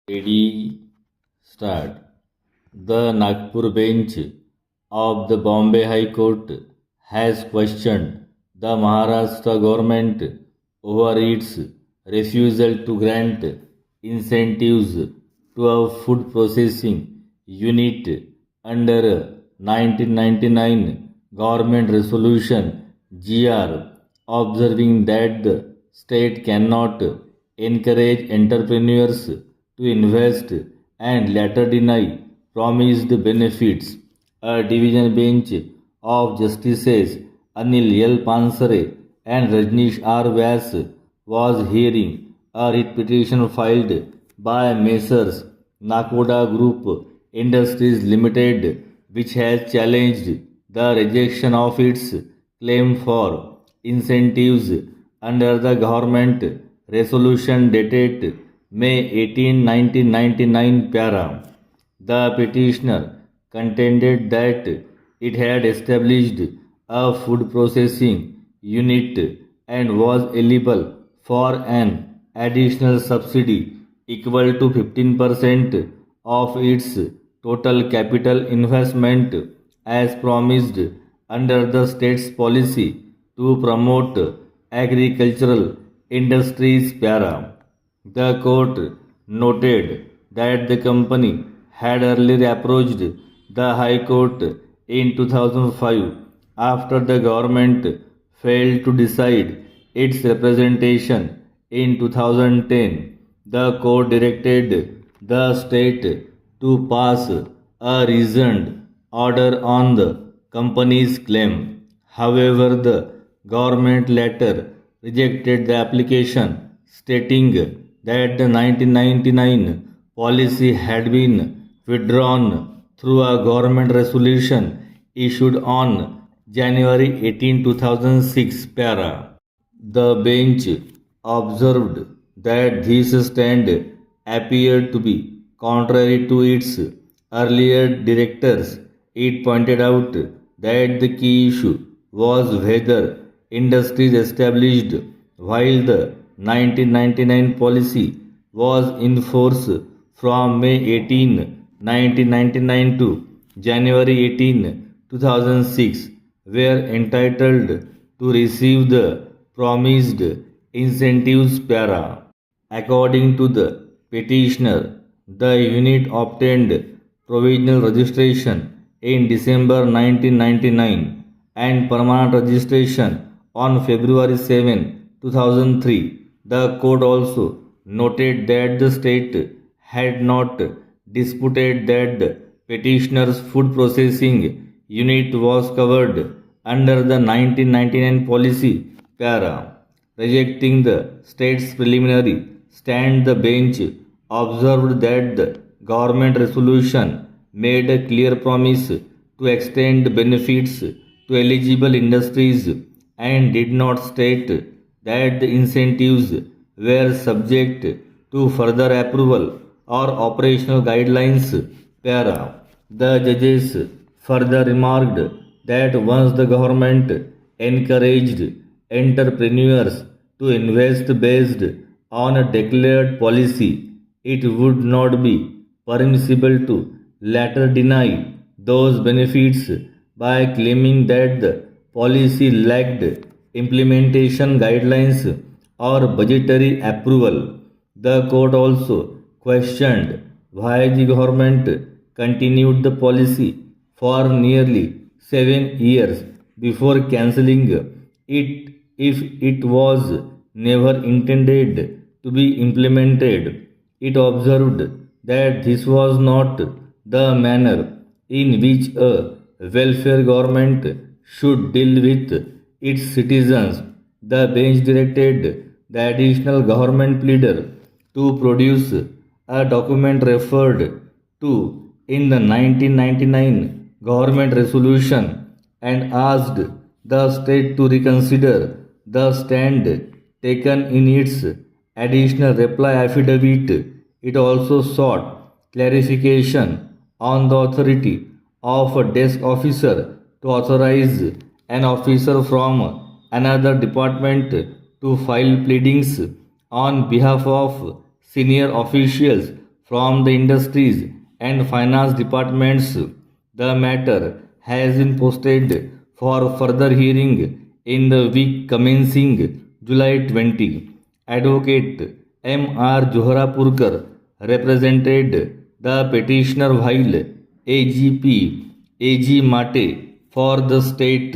Ready, start. The Nagpur bench of the Bombay High Court has questioned the Maharashtra government over its refusal to grant incentives to a food processing unit under 1999 Government Resolution GR, observing that the state cannot encourage entrepreneurs to invest and later deny promised benefits. A division bench of Justices Anil L. Pansare and Rajneesh R. Vyas was hearing a writ petition filed by Messrs. Nakoda Group Industries Limited, which has challenged the rejection of its claim for incentives under the government resolution dated May 18, 1999 para. The petitioner contended that it had established a food processing unit and was eligible for an additional subsidy equal to 15% of its total capital investment as promised under the state's policy to promote agricultural industries para. The court noted that the company had earlier approached the High Court in 2005 after the government failed to decide its representation in 2010. The court directed the state to pass a reasoned order on the company's claim. However, the government later rejected the application, stating that the 1999 policy had been withdrawn through a government resolution issued on January 18, 2006 para. The bench observed that this stand appeared to be contrary to its earlier directives. It pointed out that the key issue was whether industries established while the 1999 policy was in force from May 18, 1999 to January 18, 2006 were entitled to receive the promised incentives para. According to the petitioner, the unit obtained provisional registration in December 1999 and permanent registration on February 7, 2003. The court also noted that the state had not disputed that the petitioner's food processing unit was covered under the 1999 policy para. Rejecting the state's preliminary stand, the bench observed that the government resolution made a clear promise to extend benefits to eligible industries and did not state that the incentives were subject to further approval or operational guidelines para. The judges further remarked that once the government encouraged entrepreneurs to invest based on a declared policy, it would not be permissible to later deny those benefits by claiming that the policy lacked implementation guidelines or budgetary approval. The court also questioned why the government continued the policy for nearly 7 years before cancelling it if it was never intended to be implemented. It observed that this was not the manner in which a welfare government should deal with its citizens. The bench directed the additional government pleader to produce a document referred to in the 1999 government resolution and asked the state to reconsider the stand taken in its additional reply affidavit. It also sought clarification on the authority of a desk officer to authorize an officer from another department to file pleadings on behalf of senior officials from the industries and finance departments. The matter has been posted for further hearing in the week commencing July 20. Advocate M.R. Johorapurkar represented the petitioner while AGP AG Mate for the state